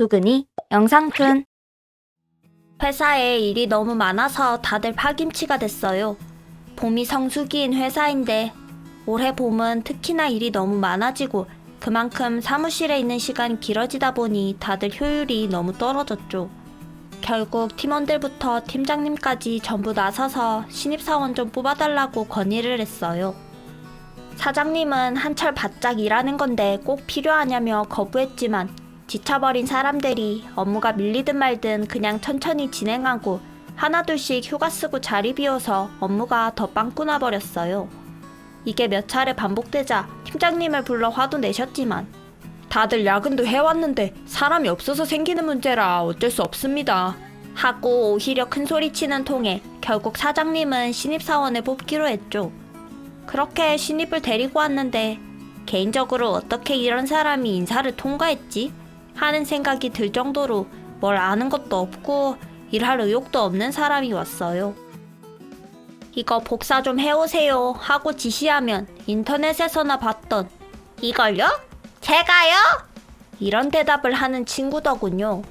수근이 영상툰. 회사에 일이 너무 많아서 다들 파김치가 됐어요. 봄이 성수기인 회사인데 올해 봄은 특히나 일이 너무 많아지고 그만큼 사무실에 있는 시간이 길어지다 보니 다들 효율이 너무 떨어졌죠. 결국 팀원들부터 팀장님까지 전부 나서서 신입사원 좀 뽑아달라고 건의를 했어요. 사장님은 한철 바짝 일하는 건데 꼭 필요하냐며 거부했지만 지쳐버린 사람들이 업무가 밀리든 말든 그냥 천천히 진행하고 하나둘씩 휴가 쓰고 자리 비워서 업무가 더 빵꾸 나버렸어요. 이게 몇 차례 반복되자 팀장님을 불러 화도 내셨지만 다들 야근도 해왔는데 사람이 없어서 생기는 문제라 어쩔 수 없습니다 하고 오히려 큰소리치는 통에 결국 사장님은 신입사원을 뽑기로 했죠. 그렇게 신입을 데리고 왔는데 개인적으로 어떻게 이런 사람이 인사를 통과했지? 하는 생각이 들 정도로 뭘 아는 것도 없고 일할 의욕도 없는 사람이 왔어요. 이거 복사 좀 해오세요 하고 지시하면 인터넷에서나 봤던 이걸요? 제가요? 이런 대답을 하는 친구더군요.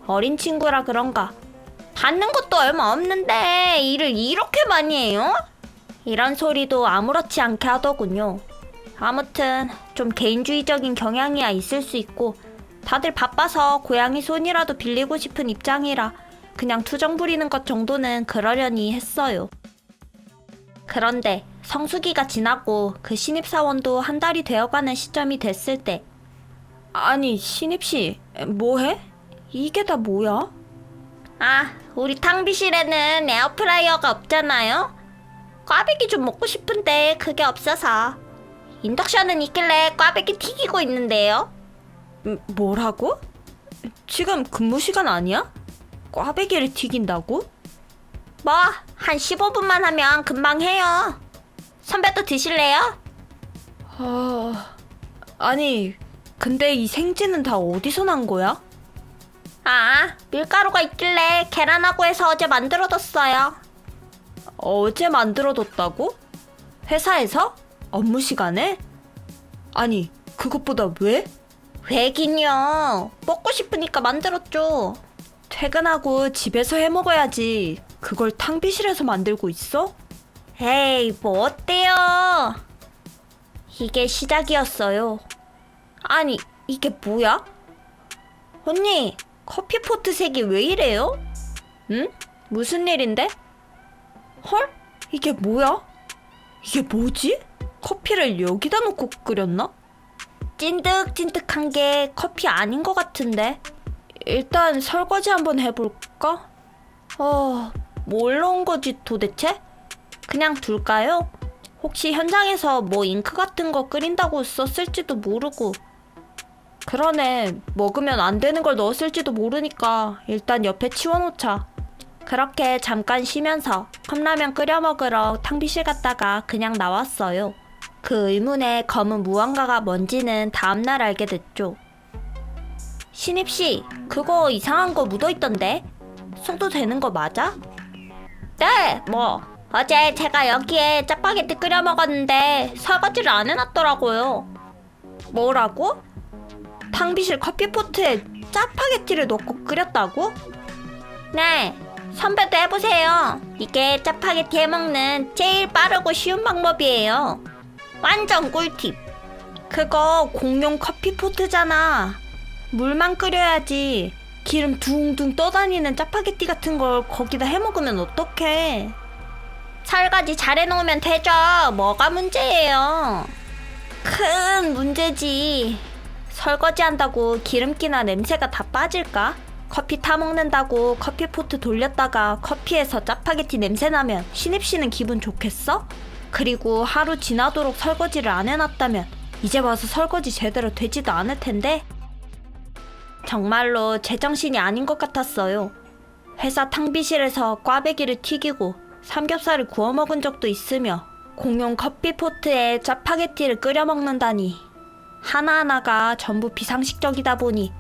어린 친구라 그런가 받는 것도 얼마 없는데 일을 이렇게 많이 해요? 이런 소리도 아무렇지 않게 하더군요. 아무튼 좀 개인주의적인 경향이야 있을 수 있고 다들 바빠서 고양이 손이라도 빌리고 싶은 입장이라 그냥 투정 부리는 것 정도는 그러려니 했어요. 그런데 성수기가 지나고 그 신입사원도 한 달이 되어가는 시점이 됐을 때 아니 신입씨 뭐해? 이게 다 뭐야? 아 우리 탕비실에는 에어프라이어가 없잖아요? 꽈배기 좀 먹고 싶은데 그게 없어서 인덕션은 있길래 꽈배기 튀기고 있는데요. 뭐라고? 지금 근무 시간 아니야? 꽈배기를 튀긴다고? 뭐 한 15분만 하면 금방 해요. 선배도 드실래요? 아니 근데 이 생지는 다 어디서 난 거야? 아 밀가루가 있길래 계란하고 해서 어제 만들어뒀어요. 어제 만들어뒀다고? 회사에서? 업무 시간에? 아니 그것보다 왜? 왜긴요. 먹고 싶으니까 만들었죠. 퇴근하고 집에서 해먹어야지. 그걸 탕비실에서 만들고 있어? 에이 뭐 어때요. 이게 시작이었어요. 아니 이게 뭐야? 언니 커피포트 색이 왜 이래요? 응? 무슨 일인데? 헐? 이게 뭐야? 이게 뭐지? 커피를 여기다 놓고 끓였나? 찐득찐득한 게 커피 아닌 것 같은데. 일단 설거지 한번 해볼까? 뭘 넣은 거지 도대체? 그냥 둘까요? 혹시 현장에서 뭐 잉크 같은 거 끓인다고 썼을지도 모르고. 그러네 먹으면 안 되는 걸 넣었을지도 모르니까 일단 옆에 치워놓자. 그렇게 잠깐 쉬면서 컵라면 끓여 먹으러 탕비실 갔다가 그냥 나왔어요. 그 의문의 검은 무언가가 뭔지는 다음날 알게 됐죠. 신입씨, 그거 이상한 거 묻어있던데? 써도 되는 거 맞아? 네, 뭐 어제 제가 여기에 짜파게티 끓여 먹었는데 설거지를 안 해놨더라고요. 뭐라고? 탕비실 커피포트에 짜파게티를 넣고 끓였다고? 네, 선배도 해보세요. 이게 짜파게티 해먹는 제일 빠르고 쉬운 방법이에요. 완전 꿀팁. 그거 공용 커피포트잖아. 물만 끓여야지. 기름 둥둥 떠다니는 짜파게티 같은 걸 거기다 해먹으면 어떡해. 설거지 잘 해놓으면 되죠. 뭐가 문제예요. 큰 문제지. 설거지 한다고 기름기나 냄새가 다 빠질까? 커피 타먹는다고 커피포트 돌렸다가 커피에서 짜파게티 냄새 나면 신입씨는 기분 좋겠어? 그리고 하루 지나도록 설거지를 안 해놨다면 이제 와서 설거지 제대로 되지도 않을 텐데. 정말로 제정신이 아닌 것 같았어요. 회사 탕비실에서 꽈배기를 튀기고 삼겹살을 구워 먹은 적도 있으며 공용 커피포트에 짜파게티를 끓여 먹는다니. 하나하나가 전부 비상식적이다 보니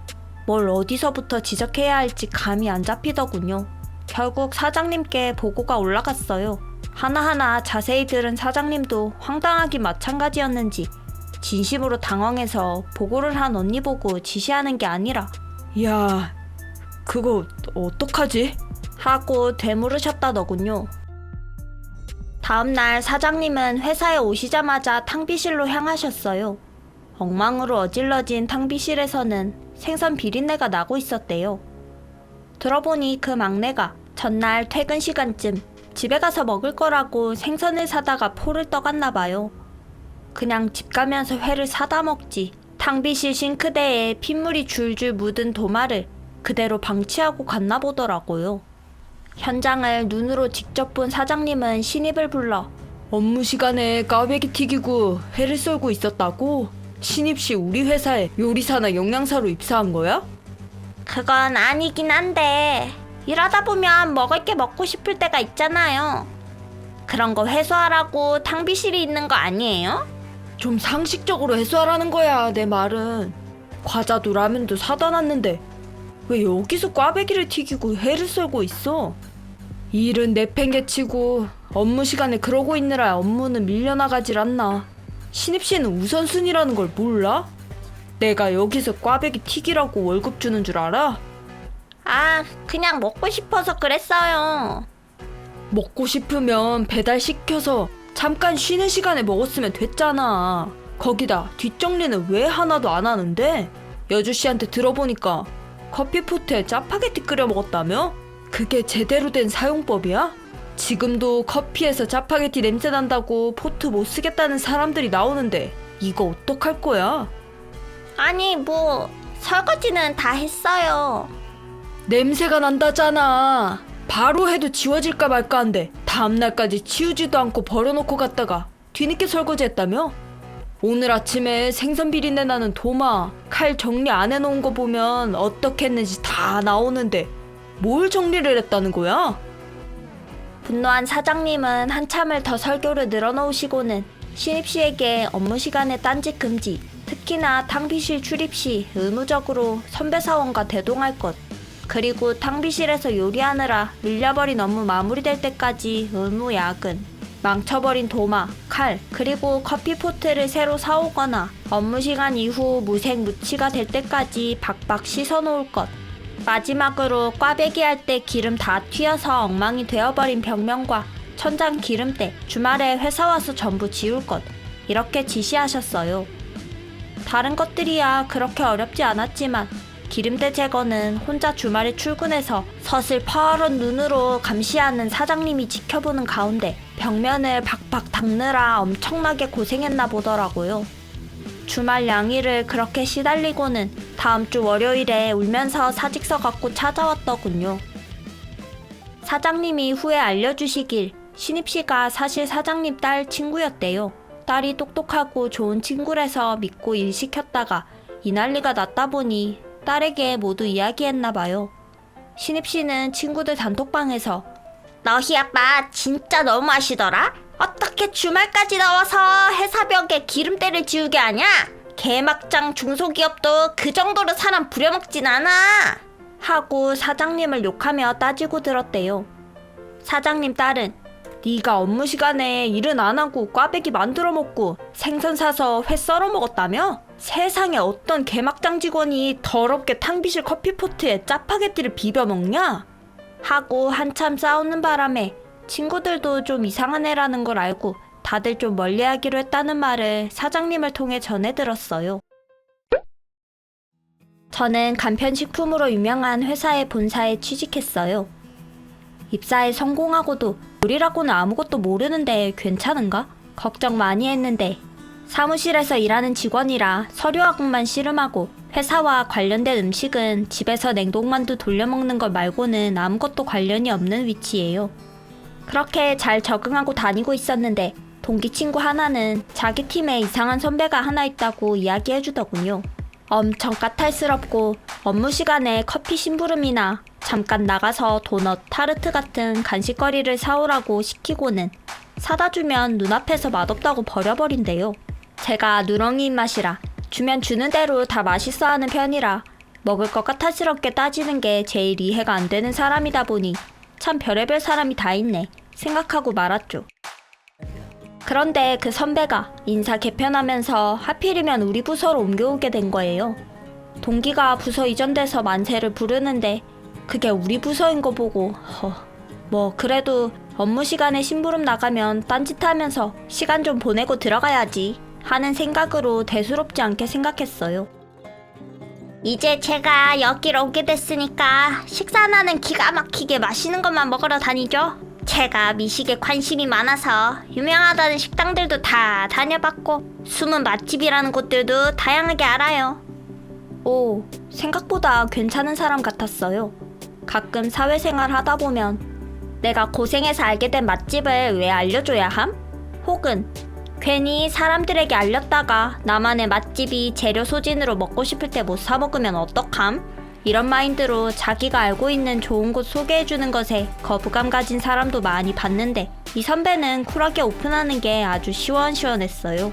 뭘 어디서부터 지적해야 할지 감이 안 잡히더군요. 결국 사장님께 보고가 올라갔어요. 하나하나 자세히 들은 사장님도 황당하기 마찬가지였는지 진심으로 당황해서 보고를 한 언니 보고 지시하는 게 아니라 야, 그거 어떡하지? 하고 되물으셨다더군요. 다음날 사장님은 회사에 오시자마자 탕비실로 향하셨어요. 엉망으로 어질러진 탕비실에서는 생선 비린내가 나고 있었대요. 들어보니 그 막내가 전날 퇴근 시간쯤 집에 가서 먹을 거라고 생선을 사다가 포를 떠갔나 봐요. 그냥 집 가면서 회를 사다 먹지 탕비실 싱크대에 핏물이 줄줄 묻은 도마를 그대로 방치하고 갔나 보더라고요. 현장을 눈으로 직접 본 사장님은 신입을 불러 업무 시간에 꽈배기 튀기고 회를 썰고 있었다고? 신입씨 우리 회사에 요리사나 영양사로 입사한 거야? 그건 아니긴 한데 일하다 보면 먹을 게 먹고 싶을 때가 있잖아요. 그런 거 해소하라고 탕비실이 있는 거 아니에요? 좀 상식적으로 해소하라는 거야, 내 말은. 과자도 라면도 사다 놨는데 왜 여기서 꽈배기를 튀기고 회를 썰고 있어? 일은 내팽개치고 업무 시간에 그러고 있느라 업무는 밀려나가질 않나. 신입씨는 우선순위라는 걸 몰라? 내가 여기서 꽈배기 튀기라고 월급 주는 줄 알아? 아, 그냥 먹고 싶어서 그랬어요. 먹고 싶으면 배달시켜서 잠깐 쉬는 시간에 먹었으면 됐잖아. 거기다 뒷정리는 왜 하나도 안 하는데? 여주씨한테 들어보니까 커피포트에 짜파게티 끓여 먹었다며? 그게 제대로 된 사용법이야? 지금도 커피에서 짜파게티 냄새 난다고 포트 못 쓰겠다는 사람들이 나오는데 이거 어떡할 거야? 아니, 뭐 설거지는 다 했어요. 냄새가 난다잖아. 바로 해도 지워질까 말까 한데 다음날까지 치우지도 않고 버려놓고 갔다가 뒤늦게 설거지했다며? 오늘 아침에 생선 비린내 나는 도마, 칼 정리 안 해놓은 거 보면 어떻게 했는지 다 나오는데 뭘 정리를 했다는 거야? 분노한 사장님은 한참을 더 설교를 늘어놓으시고는 신입씨에게 업무 시간에 딴짓 금지, 특히나 탕비실 출입 시 의무적으로 선배 사원과 대동할 것, 그리고 탕비실에서 요리하느라 밀려버린 업무 마무리될 때까지 의무 야근, 망쳐버린 도마, 칼, 그리고 커피포트를 새로 사오거나 업무 시간 이후 무색무취가 될 때까지 박박 씻어놓을 것, 마지막으로 꽈배기 할 때 기름 다 튀어서 엉망이 되어버린 벽면과 천장 기름때 주말에 회사 와서 전부 지울 것, 이렇게 지시하셨어요. 다른 것들이야 그렇게 어렵지 않았지만 기름때 제거는 혼자 주말에 출근해서 서슬 파란 눈으로 감시하는 사장님이 지켜보는 가운데 벽면을 박박 닦느라 엄청나게 고생했나 보더라고요. 주말 양일을 그렇게 시달리고는 다음 주 월요일에 울면서 사직서 갖고 찾아왔더군요. 사장님이 후에 알려주시길 신입씨가 사실 사장님 딸 친구였대요. 딸이 똑똑하고 좋은 친구라서 믿고 일 시켰다가 이 난리가 났다 보니 딸에게 모두 이야기했나봐요. 신입씨는 친구들 단톡방에서 너희 아빠 진짜 너무하시더라? 어떻게 주말까지 나와서 회사벽에 기름때를 지우게 하냐? 개막장 중소기업도 그 정도로 사람 부려먹진 않아! 하고 사장님을 욕하며 따지고 들었대요. 사장님 딸은 네가 업무 시간에 일은 안 하고 꽈배기 만들어 먹고 생선 사서 회 썰어 먹었다며? 세상에 어떤 개막장 직원이 더럽게 탕비실 커피포트에 짜파게티를 비벼 먹냐? 하고 한참 싸우는 바람에 친구들도 좀 이상한 애라는 걸 알고 다들 좀 멀리하기로 했다는 말을 사장님을 통해 전해 들었어요. 저는 간편식품으로 유명한 회사의 본사에 취직했어요. 입사에 성공하고도 요리라고는 아무것도 모르는데 괜찮은가? 걱정 많이 했는데 사무실에서 일하는 직원이라 서류학원만 씨름하고 회사와 관련된 음식은 집에서 냉동만두 돌려먹는 것 말고는 아무것도 관련이 없는 위치예요. 그렇게 잘 적응하고 다니고 있었는데 동기 친구 하나는 자기 팀에 이상한 선배가 하나 있다고 이야기해주더군요. 엄청 까탈스럽고 업무 시간에 커피 심부름이나 잠깐 나가서 도넛, 타르트 같은 간식거리를 사오라고 시키고는 사다 주면 눈앞에서 맛없다고 버려버린대요. 제가 누렁이 입맛이라 주면 주는 대로 다 맛있어 하는 편이라 먹을 것 까탈스럽게 따지는 게 제일 이해가 안 되는 사람이다 보니 참 별의별 사람이 다 있네 생각하고 말았죠. 그런데 그 선배가 인사 개편하면서 하필이면 우리 부서로 옮겨오게 된 거예요. 동기가 부서 이전돼서 만세를 부르는데 그게 우리 부서인 거 보고 뭐 그래도 업무 시간에 심부름 나가면 딴짓하면서 시간 좀 보내고 들어가야지 하는 생각으로 대수롭지 않게 생각했어요. 이제 제가 여기로 오게 됐으니까 식사나는 기가 막히게 맛있는 것만 먹으러 다니죠. 제가 미식에 관심이 많아서 유명하다는 식당들도 다 다녀봤고 숨은 맛집이라는 곳들도 다양하게 알아요. 오, 생각보다 괜찮은 사람 같았어요. 가끔 사회생활 하다 보면 내가 고생해서 알게 된 맛집을 왜 알려줘야 함? 혹은 괜히 사람들에게 알렸다가 나만의 맛집이 재료 소진으로 먹고 싶을 때 못 사 먹으면 어떡함? 이런 마인드로 자기가 알고 있는 좋은 곳 소개해주는 것에 거부감 가진 사람도 많이 봤는데 이 선배는 쿨하게 오픈하는 게 아주 시원시원했어요.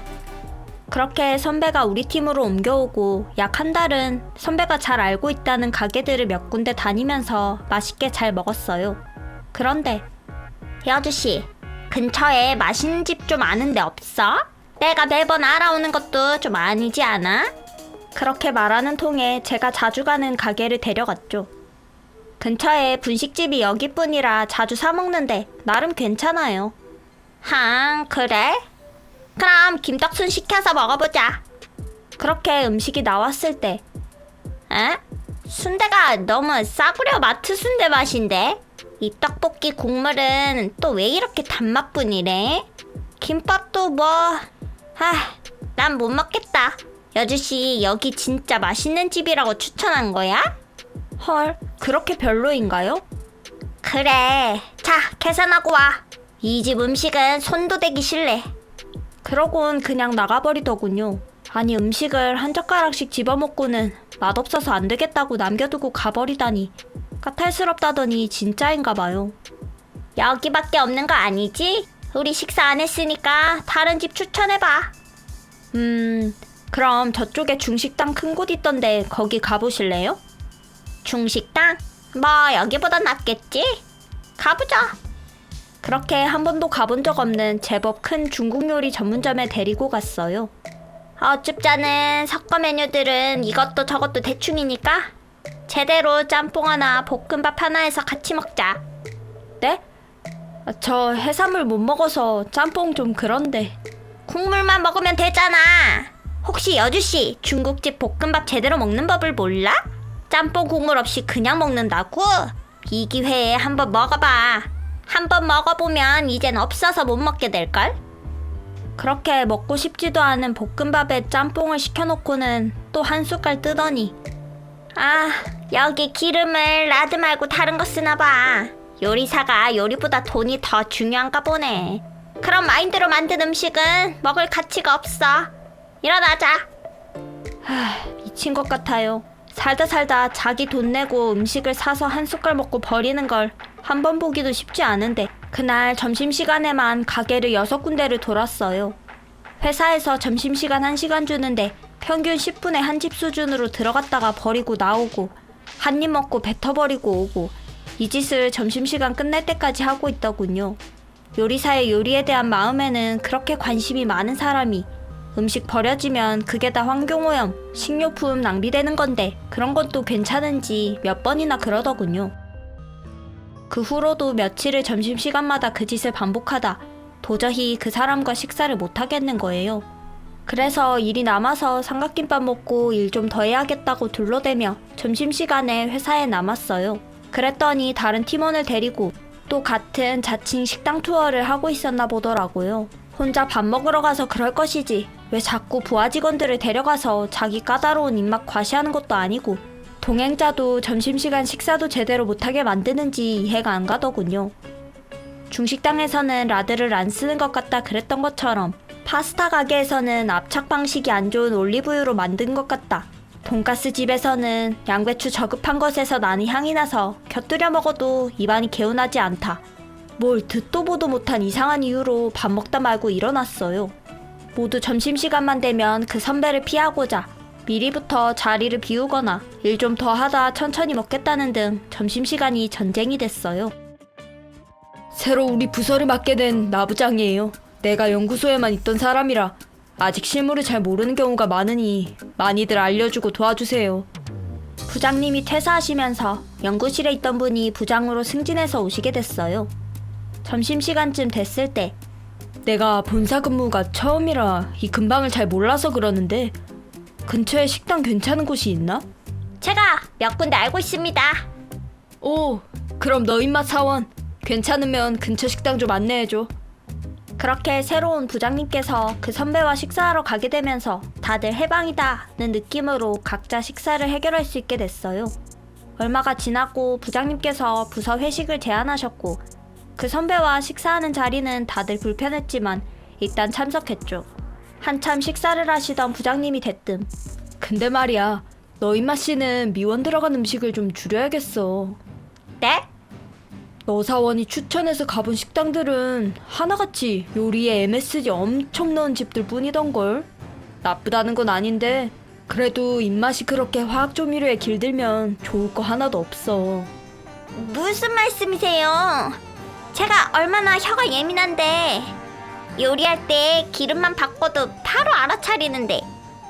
그렇게 선배가 우리 팀으로 옮겨오고 약 한 달은 선배가 잘 알고 있다는 가게들을 몇 군데 다니면서 맛있게 잘 먹었어요. 그런데 여주씨, 근처에 맛있는 집 좀 아는 데 없어? 내가 매번 알아오는 것도 좀 아니지 않아? 그렇게 말하는 통에 제가 자주 가는 가게를 데려갔죠. 근처에 분식집이 여기뿐이라 자주 사 먹는데 나름 괜찮아요. 그래? 그럼 김떡순 시켜서 먹어보자. 그렇게 음식이 나왔을 때 순대가 너무 싸구려 마트 순대 맛인데? 이 떡볶이 국물은 또 왜 이렇게 단맛뿐이래? 김밥도 난 못 먹겠다. 여주씨, 여기 진짜 맛있는 집이라고 추천한 거야? 헐, 그렇게 별로인가요? 그래, 자, 계산하고 와. 이 집 음식은 손도 대기 싫래. 그러곤 그냥 나가버리더군요. 아니, 음식을 한 젓가락씩 집어먹고는 맛없어서 안 되겠다고 남겨두고 가버리다니 까탈스럽다더니 진짜인가 봐요. 여기밖에 없는 거 아니지? 우리 식사 안 했으니까 다른 집 추천해봐. 그럼 저쪽에 중식당 큰 곳 있던데 거기 가보실래요? 중식당? 뭐 여기보단 낫겠지? 가보자. 그렇게 한 번도 가본 적 없는 제법 큰 중국 요리 전문점에 데리고 갔어요. 어줍잖은 석거 메뉴들은 이것도 저것도 대충이니까 제대로 짬뽕 하나 볶음밥 하나 해서 같이 먹자. 네? 저 해산물 못 먹어서 짬뽕 좀 그런데. 국물만 먹으면 되잖아. 혹시 여주씨 중국집 볶음밥 제대로 먹는 법을 몰라? 짬뽕 국물 없이 그냥 먹는다고? 이 기회에 한번 먹어봐. 한번 먹어보면 이젠 없어서 못 먹게 될걸? 그렇게 먹고 싶지도 않은 볶음밥에 짬뽕을 시켜놓고는 또 한 숟갈 뜨더니 여기 기름을 라드 말고 다른 거 쓰나봐. 요리사가 요리보다 돈이 더 중요한가 보네. 그런 마인드로 만든 음식은 먹을 가치가 없어. 일어나자. 미친 것 같아요. 살다 자기 돈 내고 음식을 사서 한 숟갈 먹고 버리는 걸 한 번 보기도 쉽지 않은데 그날 점심시간에만 가게를 6군데를 돌았어요. 회사에서 점심시간 1시간 주는데 평균 10분에 한 집 수준으로 들어갔다가 버리고 나오고 한 입 먹고 뱉어버리고 오고 이 짓을 점심시간 끝날 때까지 하고 있더군요. 요리사의 요리에 대한 마음에는 그렇게 관심이 많은 사람이 음식 버려지면 그게 다 환경오염, 식료품 낭비되는 건데 그런 것도 괜찮은지 몇 번이나 그러더군요. 그 후로도 며칠을 점심시간마다 그 짓을 반복하다 도저히 그 사람과 식사를 못하겠는 거예요. 그래서 일이 남아서 삼각김밥 먹고 일 좀 더 해야겠다고 둘러대며 점심시간에 회사에 남았어요. 그랬더니 다른 팀원을 데리고 또 같은 자칭 식당 투어를 하고 있었나 보더라고요. 혼자 밥 먹으러 가서 그럴 것이지 왜 자꾸 부하 직원들을 데려가서 자기 까다로운 입맛 과시하는 것도 아니고 동행자도 점심시간 식사도 제대로 못하게 만드는지 이해가 안 가더군요. 중식당에서는 라드를 안 쓰는 것 같다 그랬던 것처럼 파스타 가게에서는 압착 방식이 안 좋은 올리브유로 만든 것 같다. 돈가스 집에서는 양배추 저급한 것에서 나는 향이 나서 곁들여 먹어도 입안이 개운하지 않다. 뭘 듣도 보도 못한 이상한 이유로 밥 먹다 말고 일어났어요. 모두 점심시간만 되면 그 선배를 피하고자 미리부터 자리를 비우거나 일 좀 더 하다 천천히 먹겠다는 등 점심시간이 전쟁이 됐어요. 새로 우리 부서를 맡게 된 나부장이에요. 내가 연구소에만 있던 사람이라 아직 실물을 잘 모르는 경우가 많으니 많이들 알려주고 도와주세요. 부장님이 퇴사하시면서 연구실에 있던 분이 부장으로 승진해서 오시게 됐어요. 점심시간쯤 됐을 때 내가 본사 근무가 처음이라 이 근방을 잘 몰라서 그러는데 근처에 식당 괜찮은 곳이 있나? 제가 몇 군데 알고 있습니다. 오, 그럼 너 입맛 사원. 괜찮으면 근처 식당 좀 안내해줘. 그렇게 새로운 부장님께서 그 선배와 식사하러 가게 되면서 다들 해방이다는 느낌으로 각자 식사를 해결할 수 있게 됐어요. 얼마가 지나고 부장님께서 부서 회식을 제안하셨고 그 선배와 식사하는 자리는 다들 불편했지만 일단 참석했죠. 한참 식사를 하시던 부장님이 대뜸 근데 말이야, 너 입맛씨는 미원 들어간 음식을 좀 줄여야겠어. 네? 너 사원이 추천해서 가본 식당들은 하나같이 요리에 MSG 엄청 넣은 집들 뿐이던걸. 나쁘다는 건 아닌데 그래도 입맛이 그렇게 화학조미료에 길들면 좋을 거 하나도 없어. 무슨 말씀이세요? 제가 얼마나 혀가 예민한데 요리할 때 기름만 바꿔도 바로 알아차리는데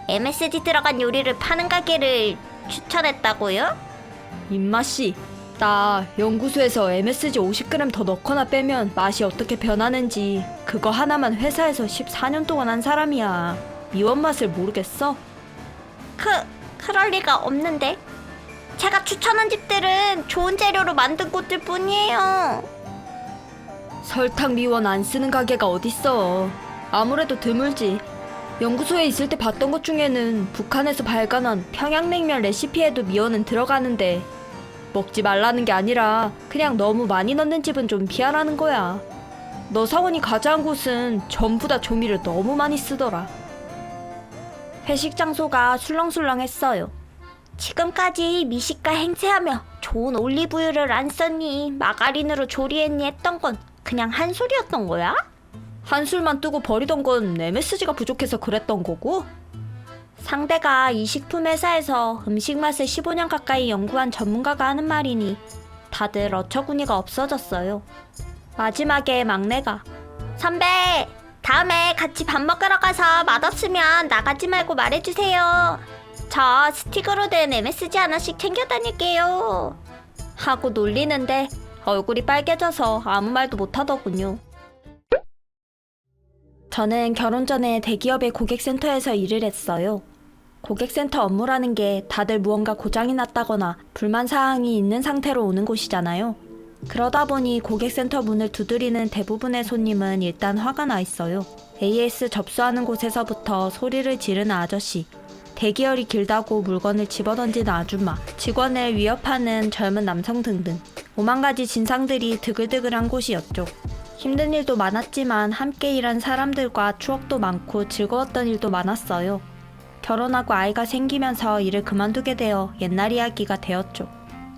MSG 들어간 요리를 파는 가게를 추천했다고요? 입맛이 나 연구소에서 MSG 50g 더 넣거나 빼면 맛이 어떻게 변하는지 그거 하나만 회사에서 14년 동안 한 사람이야. 미원 맛을 모르겠어? 그럴 리가 없는데 제가 추천한 집들은 좋은 재료로 만든 곳들 뿐이에요. 설탕 미원 안 쓰는 가게가 어딨어. 아무래도 드물지. 연구소에 있을 때 봤던 것 중에는 북한에서 발간한 평양냉면 레시피에도 미원은 들어가는데 먹지 말라는 게 아니라 그냥 너무 많이 넣는 집은 좀 피하라는 거야. 너 사원이 가자한 곳은 전부 다 조미를 너무 많이 쓰더라. 회식 장소가 술렁술렁했어요. 지금까지 미식가 행세하며 좋은 올리브유를 안 썼니 마가린으로 조리했니 했던 건 그냥 한 소리였던 거야? 한술만 뜨고 버리던 건 MSG가 부족해서 그랬던 거고? 상대가 이 식품 회사에서 음식 맛을 15년 가까이 연구한 전문가가 하는 말이니 다들 어처구니가 없어졌어요. 마지막에 막내가 선배! 다음에 같이 밥 먹으러 가서 맛없으면 나가지 말고 말해주세요. 저 스틱으로 된 MSG 하나씩 챙겨 다닐게요. 하고 놀리는데 얼굴이 빨개져서 아무 말도 못하더군요. 저는 결혼 전에 대기업의 고객센터에서 일을 했어요. 고객센터 업무라는 게 다들 무언가 고장이 났다거나 불만 사항이 있는 상태로 오는 곳이잖아요. 그러다 보니 고객센터 문을 두드리는 대부분의 손님은 일단 화가 나 있어요. AS 접수하는 곳에서부터 소리를 지르는 아저씨, 대기열이 길다고 물건을 집어던지는 아줌마, 직원을 위협하는 젊은 남성 등등 오만 가지 진상들이 드글드글한 곳이었죠. 힘든 일도 많았지만 함께 일한 사람들과 추억도 많고 즐거웠던 일도 많았어요. 결혼하고 아이가 생기면서 일을 그만두게 되어 옛날 이야기가 되었죠.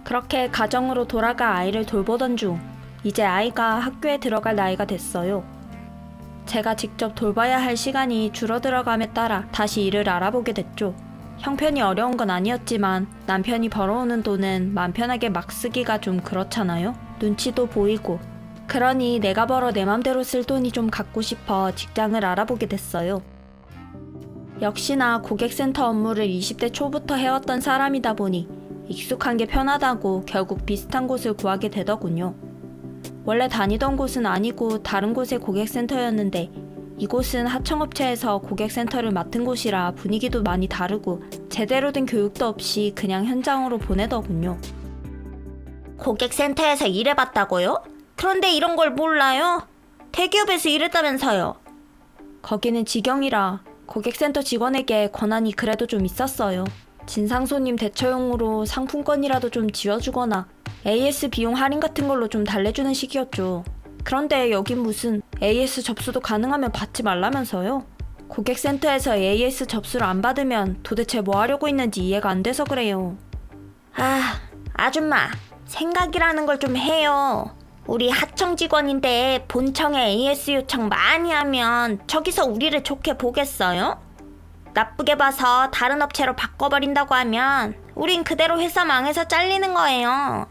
그렇게 가정으로 돌아가 아이를 돌보던 중 이제 아이가 학교에 들어갈 나이가 됐어요. 제가 직접 돌봐야 할 시간이 줄어들어감에 따라 다시 일을 알아보게 됐죠. 형편이 어려운 건 아니었지만 남편이 벌어오는 돈은 맘 편하게 막 쓰기가 좀 그렇잖아요. 눈치도 보이고. 그러니 내가 벌어 내 맘대로 쓸 돈이 좀 갖고 싶어 직장을 알아보게 됐어요. 역시나 고객센터 업무를 20대 초부터 해왔던 사람이다 보니 익숙한 게 편하다고 결국 비슷한 곳을 구하게 되더군요. 원래 다니던 곳은 아니고 다른 곳의 고객센터였는데 이곳은 하청업체에서 고객센터를 맡은 곳이라 분위기도 많이 다르고 제대로 된 교육도 없이 그냥 현장으로 보내더군요. 고객센터에서 일해봤다고요? 그런데 이런 걸 몰라요? 대기업에서 일했다면서요? 거기는 직영이라 고객센터 직원에게 권한이 그래도 좀 있었어요. 진상손님 대처용으로 상품권이라도 좀 지어주거나 AS 비용 할인 같은 걸로 좀 달래주는 식이었죠. 그런데 여긴 무슨 AS 접수도 가능하면 받지 말라면서요? 고객센터에서 AS 접수를 안 받으면 도대체 뭐 하려고 있는지 이해가 안 돼서 그래요. 아줌마, 생각이라는 걸 좀 해요. 우리 하청 직원인데 본청에 AS 요청 많이 하면 저기서 우리를 좋게 보겠어요? 나쁘게 봐서 다른 업체로 바꿔버린다고 하면 우린 그대로 회사 망해서 잘리는 거예요.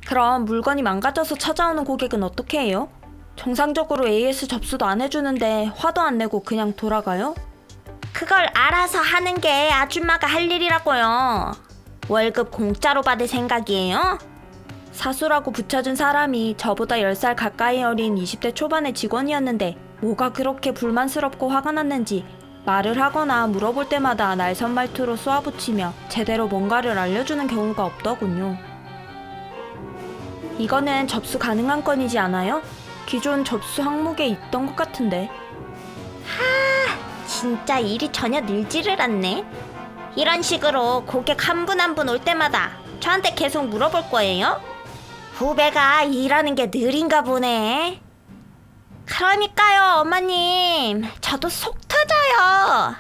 그럼 물건이 망가져서 찾아오는 고객은 어떻게 해요? 정상적으로 AS 접수도 안 해주는데 화도 안 내고 그냥 돌아가요? 그걸 알아서 하는 게 아줌마가 할 일이라고요. 월급 공짜로 받을 생각이에요? 사수라고 붙여준 사람이 저보다 10살 가까이 어린 20대 초반의 직원이었는데 뭐가 그렇게 불만스럽고 화가 났는지 말을 하거나 물어볼 때마다 날선 말투로 쏘아붙이며 제대로 뭔가를 알려주는 경우가 없더군요. 이거는 접수 가능한 건이지 않아요? 기존 접수 항목에 있던 것 같은데. 진짜 일이 전혀 늘지를 않네. 이런 식으로 고객 한 분 한 분 올 때마다 저한테 계속 물어볼 거예요? 후배가 일하는 게 느린가 보네. 그러니까요, 어머님. 저도 속 터져요.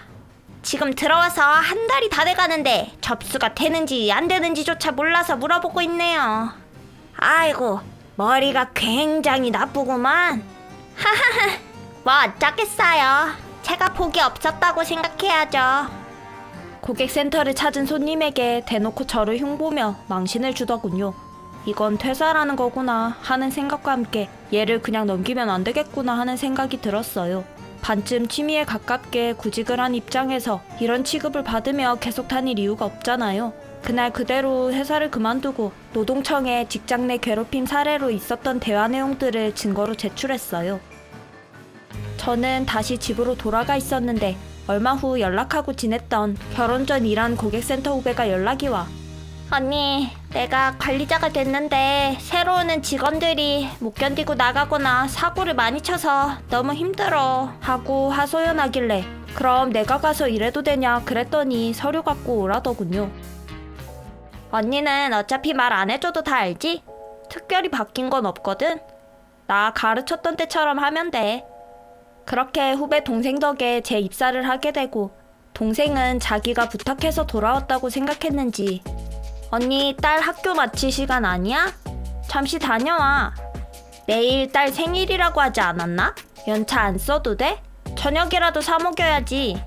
지금 들어와서 한 달이 다 돼가는데 접수가 되는지 안 되는지조차 몰라서 물어보고 있네요. 아이고, 머리가 굉장히 나쁘구만. 하하하, 뭐 어쩌겠어요. 제가 복이 없었다고 생각해야죠. 고객센터를 찾은 손님에게 대놓고 저를 흉보며 망신을 주더군요. 이건 퇴사라는 거구나 하는 생각과 함께 얘를 그냥 넘기면 안 되겠구나 하는 생각이 들었어요. 반쯤 취미에 가깝게 구직을 한 입장에서 이런 취급을 받으며 계속 다닐 이유가 없잖아요. 그날 그대로 회사를 그만두고 노동청에 직장 내 괴롭힘 사례로 있었던 대화 내용들을 증거로 제출했어요. 저는 다시 집으로 돌아가 있었는데 얼마 후 연락하고 지냈던 결혼 전 일한 고객센터 후배가 연락이 와. 언니, 내가 관리자가 됐는데 새로 오는 직원들이 못 견디고 나가거나 사고를 많이 쳐서 너무 힘들어 하고 하소연하길래 그럼 내가 가서 일해도 되냐 그랬더니 서류 갖고 오라더군요. 언니는 어차피 말 안 해줘도 다 알지? 특별히 바뀐 건 없거든? 나 가르쳤던 때처럼 하면 돼. 그렇게 후배 동생 덕에 제 입사를 하게 되고 동생은 자기가 부탁해서 돌아왔다고 생각했는지 언니 딸 학교 마칠 시간 아니야? 잠시 다녀와. 내일 딸 생일이라고 하지 않았나? 연차 안 써도 돼? 저녁이라도 사 먹여야지.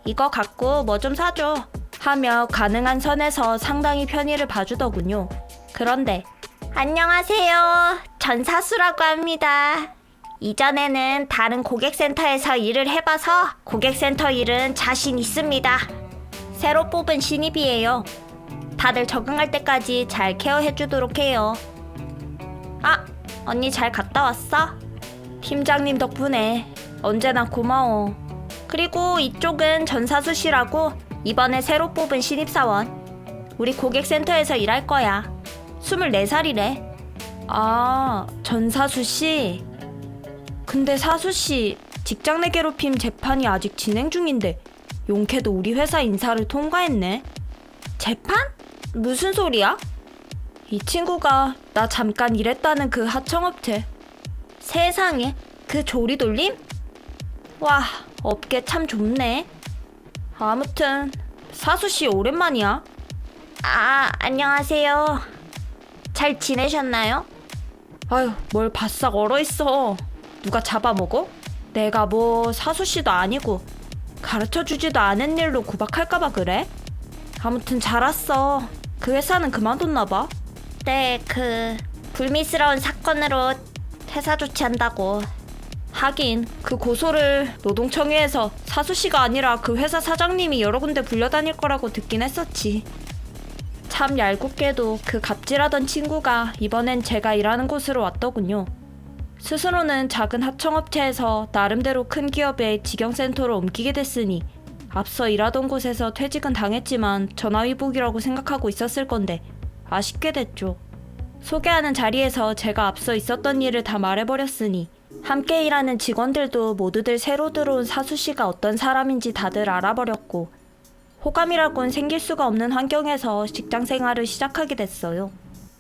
이거 갖고 뭐 좀 사줘. 하며 가능한 선에서 상당히 편의를 봐주더군요. 그런데 안녕하세요. 전사수라고 합니다. 이전에는 다른 고객센터에서 일을 해봐서 고객센터 일은 자신 있습니다. 새로 뽑은 신입이에요. 다들 적응할 때까지 잘 케어해주도록 해요. 아, 언니 잘 갔다 왔어? 팀장님 덕분에 언제나 고마워. 그리고 이쪽은 전사수 씨라고 이번에 새로 뽑은 신입사원. 우리 고객센터에서 일할 거야. 24살이래. 아, 전사수 씨. 근데 사수 씨, 직장 내 괴롭힘 재판이 아직 진행 중인데 용케도 우리 회사 인사를 통과했네. 재판? 무슨 소리야? 이 친구가 나 잠깐 일했다는 그 하청업체. 세상에, 그 조리돌림? 와, 업계 참 좁네. 아무튼 사수 씨 오랜만이야. 아, 안녕하세요. 잘 지내셨나요? 아유, 뭘 바싹 얼어있어. 누가 잡아먹어? 내가 뭐 사수 씨도 아니고 가르쳐주지도 않은 일로 구박할까봐 그래? 아무튼 잘 왔어. 그 회사는 그만뒀나봐. 네, 불미스러운 사건으로 퇴사 조치한다고. 하긴 그 고소를 노동청에서 사수 씨가 아니라 그 회사 사장님이 여러 군데 불려다닐 거라고 듣긴 했었지. 참 얄궂게도 그 갑질하던 친구가 이번엔 제가 일하는 곳으로 왔더군요. 스스로는 작은 하청업체에서 나름대로 큰 기업의 직영센터로 옮기게 됐으니 앞서 일하던 곳에서 퇴직은 당했지만 전화위복이라고 생각하고 있었을 건데 아쉽게 됐죠. 소개하는 자리에서 제가 앞서 있었던 일을 다 말해버렸으니 함께 일하는 직원들도 모두들 새로 들어온 사수씨가 어떤 사람인지 다들 알아버렸고 호감이라곤 생길 수가 없는 환경에서 직장 생활을 시작하게 됐어요.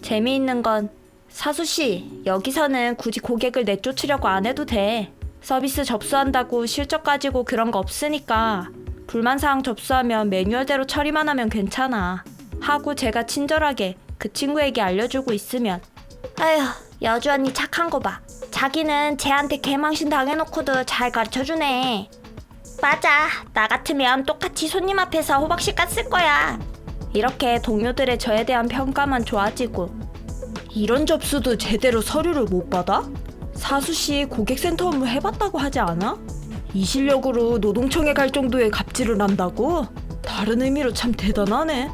재미있는 건 사수씨, 여기서는 굳이 고객을 내쫓으려고 안 해도 돼. 서비스 접수한다고 실적 가지고 그런 거 없으니까 불만사항 접수하면 매뉴얼대로 처리만 하면 괜찮아. 하고 제가 친절하게 그 친구에게 알려주고 있으면 아휴, 여주 언니 착한 거 봐. 자기는 쟤한테 개망신 당해놓고도 잘 가르쳐주네. 맞아, 나 같으면 똑같이 손님 앞에서 호박씨 깠을 거야. 이렇게 동료들의 저에 대한 평가만 좋아지고 이런 접수도 제대로 서류를 못 받아? 사수씨 고객센터 업무 해봤다고 하지 않아? 이 실력으로 노동청에 갈 정도의 갑질을 한다고? 다른 의미로 참 대단하네.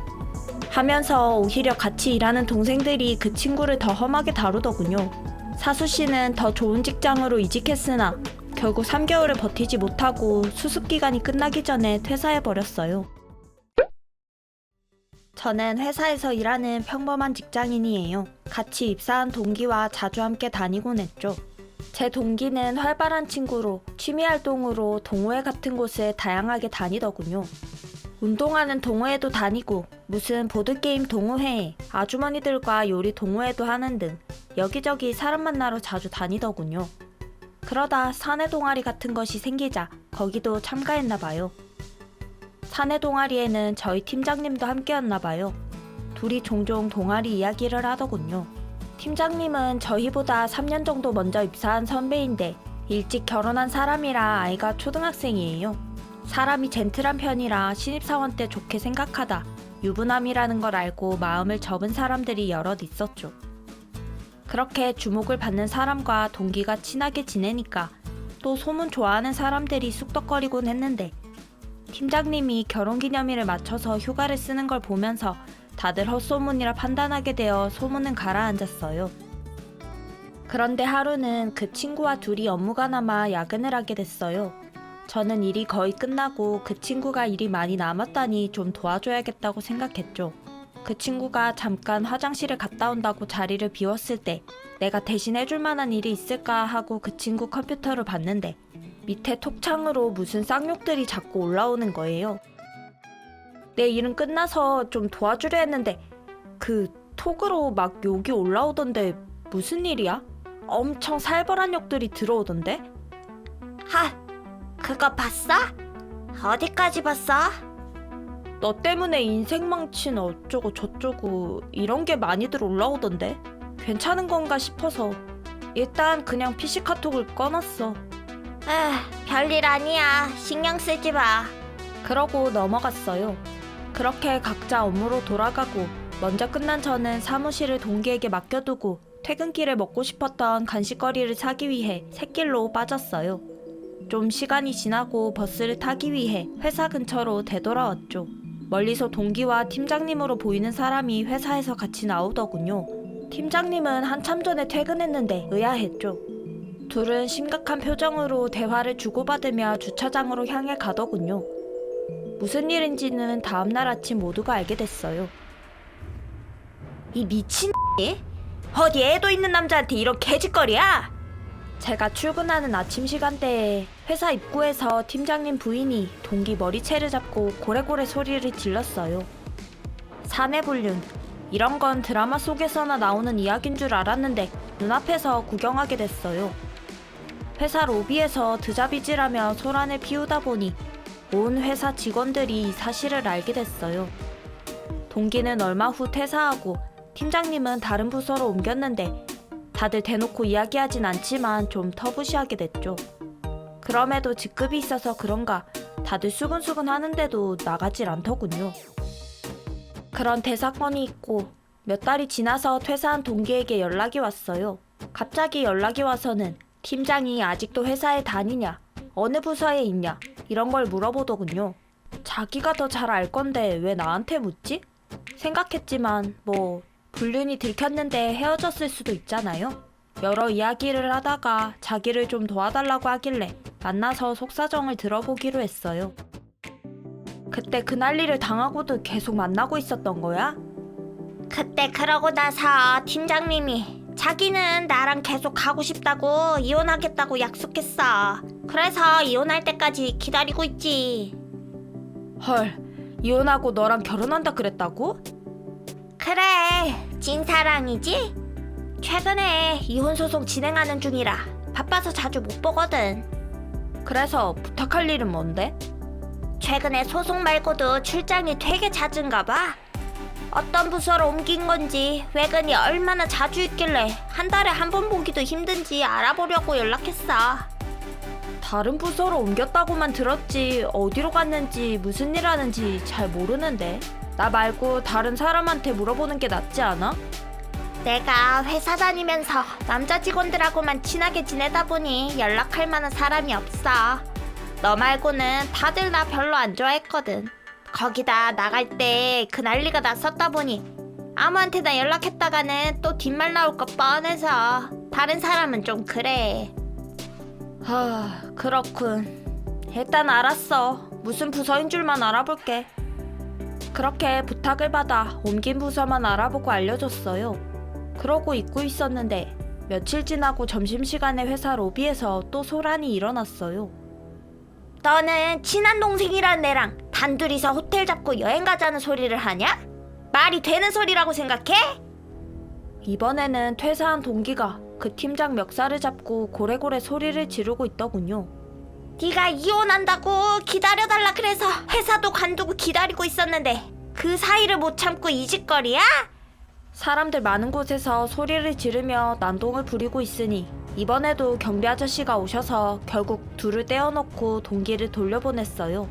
하면서 오히려 같이 일하는 동생들이 그 친구를 더 험하게 다루더군요. 사수 씨는 더 좋은 직장으로 이직했으나 결국 3개월을 버티지 못하고 수습 기간이 끝나기 전에 퇴사해버렸어요. 저는 회사에서 일하는 평범한 직장인이에요. 같이 입사한 동기와 자주 함께 다니곤 했죠. 제 동기는 활발한 친구로 취미활동으로 동호회 같은 곳에 다양하게 다니더군요. 운동하는 동호회도 다니고 무슨 보드게임 동호회에 아주머니들과 요리 동호회도 하는 등 여기저기 사람 만나러 자주 다니더군요. 그러다 사내 동아리 같은 것이 생기자 거기도 참가했나봐요. 사내 동아리에는 저희 팀장님도 함께였나봐요. 둘이 종종 동아리 이야기를 하더군요. 팀장님은 저희보다 3년 정도 먼저 입사한 선배인데 일찍 결혼한 사람이라 아이가 초등학생이에요. 사람이 젠틀한 편이라 신입사원 때 좋게 생각하다 유부남이라는 걸 알고 마음을 접은 사람들이 여럿 있었죠. 그렇게 주목을 받는 사람과 동기가 친하게 지내니까 또 소문 좋아하는 사람들이 쑥덕거리곤 했는데 팀장님이 결혼기념일을 맞춰서 휴가를 쓰는 걸 보면서 다들 헛소문이라 판단하게 되어 소문은 가라앉았어요. 그런데 하루는 그 친구와 둘이 업무가 남아 야근을 하게 됐어요. 저는 일이 거의 끝나고 그 친구가 일이 많이 남았다니 좀 도와줘야겠다고 생각했죠. 그 친구가 잠깐 화장실을 갔다 온다고 자리를 비웠을 때 내가 대신 해줄 만한 일이 있을까 하고 그 친구 컴퓨터를 봤는데 밑에 톡창으로 무슨 쌍욕들이 자꾸 올라오는 거예요. 내 일은 끝나서 좀 도와주려 했는데 그 톡으로 막 욕이 올라오던데 무슨 일이야? 엄청 살벌한 욕들이 들어오던데? 그거 봤어? 어디까지 봤어? 너 때문에 인생 망친 어쩌고 저쩌고 이런 게 많이들 올라오던데 괜찮은 건가 싶어서 일단 그냥 PC 카톡을 꺼놨어. 별일 아니야. 신경 쓰지 마. 그러고 넘어갔어요. 그렇게 각자 업무로 돌아가고 먼저 끝난 저는 사무실을 동기에게 맡겨두고 퇴근길에 먹고 싶었던 간식거리를 사기 위해 샛길로 빠졌어요. 좀 시간이 지나고 버스를 타기 위해 회사 근처로 되돌아왔죠. 멀리서 동기와 팀장님으로 보이는 사람이 회사에서 같이 나오더군요. 팀장님은 한참 전에 퇴근했는데 의아했죠. 둘은 심각한 표정으로 대화를 주고받으며 주차장으로 향해 가더군요. 무슨 일인지는 다음날 아침 모두가 알게 됐어요. 이 미친 X이? 어디 애도 있는 남자한테 이런 개짓거리야? 제가 출근하는 아침 시간대에 회사 입구에서 팀장님 부인이 동기 머리채를 잡고 고래고래 소리를 질렀어요. 사내불륜, 이런 건 드라마 속에서나 나오는 이야기인 줄 알았는데 눈앞에서 구경하게 됐어요. 회사 로비에서 드자비질하며 소란을 피우다 보니 온 회사 직원들이 이 사실을 알게 됐어요. 동기는 얼마 후 퇴사하고 팀장님은 다른 부서로 옮겼는데 다들 대놓고 이야기하진 않지만 좀 터부시하게 됐죠. 그럼에도 직급이 있어서 그런가 다들 수근수근 하는데도 나가질 않더군요. 그런 대사건이 있고 몇 달이 지나서 퇴사한 동기에게 연락이 왔어요. 갑자기 연락이 와서는 팀장이 아직도 회사에 다니냐, 어느 부서에 있냐 이런 걸 물어보더군요. 자기가 더 잘 알 건데 왜 나한테 묻지? 생각했지만 불륜이 들켰는데 헤어졌을 수도 있잖아요. 여러 이야기를 하다가 자기를 좀 도와달라고 하길래 만나서 속사정을 들어보기로 했어요. 그때 그 난리를 당하고도 계속 만나고 있었던 거야? 그때 그러고 나서 팀장님이 자기는 나랑 계속 가고 싶다고 이혼하겠다고 약속했어. 그래서 이혼할 때까지 기다리고 있지. 헐, 이혼하고 너랑 결혼한다 그랬다고? 그래, 찐사랑이지? 최근에 이혼소송 진행하는 중이라 바빠서 자주 못 보거든. 그래서 부탁할 일은 뭔데? 최근에 소송 말고도 출장이 되게 잦은가 봐. 어떤 부서로 옮긴 건지 외근이 얼마나 자주 있길래 한 달에 한 번 보기도 힘든지 알아보려고 연락했어. 다른 부서로 옮겼다고만 들었지 어디로 갔는지 무슨 일 하는지 잘 모르는데. 나 말고 다른 사람한테 물어보는 게 낫지 않아? 내가 회사 다니면서 남자 직원들하고만 친하게 지내다 보니 연락할 만한 사람이 없어. 너 말고는 다들 나 별로 안 좋아했거든. 거기다 나갈 때 그 난리가 났었다 보니 아무한테나 연락했다가는 또 뒷말 나올 거 뻔해서 다른 사람은 좀 그래. 그렇군. 일단 알았어. 무슨 부서인 줄만 알아볼게. 그렇게 부탁을 받아 옮긴 부서만 알아보고 알려줬어요. 그러고 잊고 있었는데 며칠 지나고 점심시간에 회사 로비에서 또 소란이 일어났어요. 너는 친한 동생이란 애랑 단둘이서 호텔 잡고 여행 가자는 소리를 하냐? 말이 되는 소리라고 생각해? 이번에는 퇴사한 동기가 그 팀장 멱살을 잡고 고래고래 소리를 지르고 있더군요. 네가 이혼한다고 기다려달라 그래서 회사도 관두고 기다리고 있었는데 그 사이를 못 참고 이 짓거리야? 사람들 많은 곳에서 소리를 지르며 난동을 부리고 있으니 이번에도 경비 아저씨가 오셔서 결국 둘을 떼어놓고 동기를 돌려보냈어요.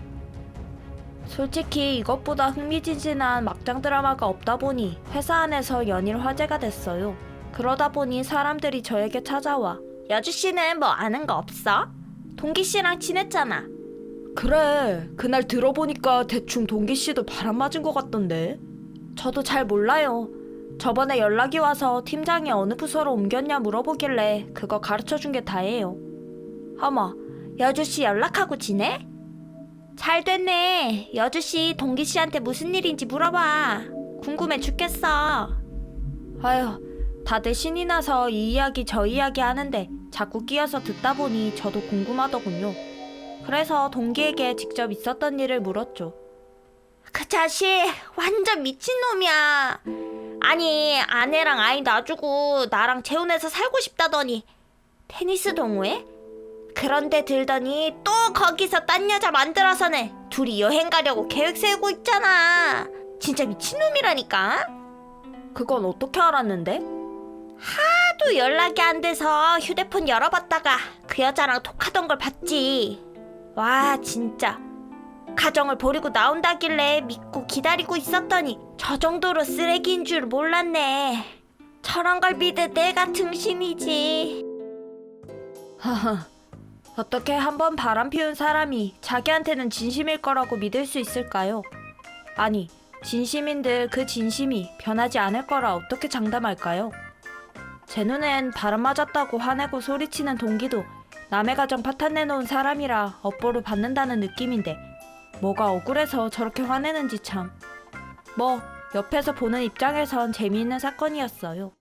솔직히 이것보다 흥미진진한 막장 드라마가 없다 보니 회사 안에서 연일 화제가 됐어요. 그러다 보니 사람들이 저에게 찾아와 여주씨는 뭐 아는 거 없어? 동기씨랑 친했잖아. 그래, 그날 들어보니까 대충 동기씨도 바람 맞은 것 같던데. 저도 잘 몰라요. 저번에 연락이 와서 팀장이 어느 부서로 옮겼냐 물어보길래 그거 가르쳐준 게 다예요. 어머, 여주씨 연락하고 지내? 잘 됐네. 여주씨 동기씨한테 무슨 일인지 물어봐. 궁금해 죽겠어. 아휴, 다들 신이 나서 이 이야기 저 이야기 하는데 자꾸 끼어서 듣다 보니 저도 궁금하더군요. 그래서 동기에게 직접 있었던 일을 물었죠. 그 자식 완전 미친놈이야. 아니 아내랑 아이 놔주고 나랑 재혼해서 살고 싶다더니 테니스 동호회? 그런데 들더니 또 거기서 딴 여자 만들어서는 둘이 여행 가려고 계획 세우고 있잖아. 진짜 미친놈이라니까. 그건 어떻게 알았는데? 하도 연락이 안 돼서 휴대폰 열어봤다가 그 여자랑 톡하던 걸 봤지. 와 진짜 가정을 버리고 나온다길래 믿고 기다리고 있었더니 저 정도로 쓰레기인 줄 몰랐네. 저런 걸 믿을 내가 등신이지. 하하, 어떻게 한번 바람 피운 사람이 자기한테는 진심일 거라고 믿을 수 있을까요? 아니, 진심인들 그 진심이 변하지 않을 거라 어떻게 장담할까요? 제 눈엔 바람 맞았다고 화내고 소리치는 동기도 남의 가정 파탄내놓은 사람이라 업보를 받는다는 느낌인데 뭐가 억울해서 저렇게 화내는지 참. 뭐 옆에서 보는 입장에선 재미있는 사건이었어요.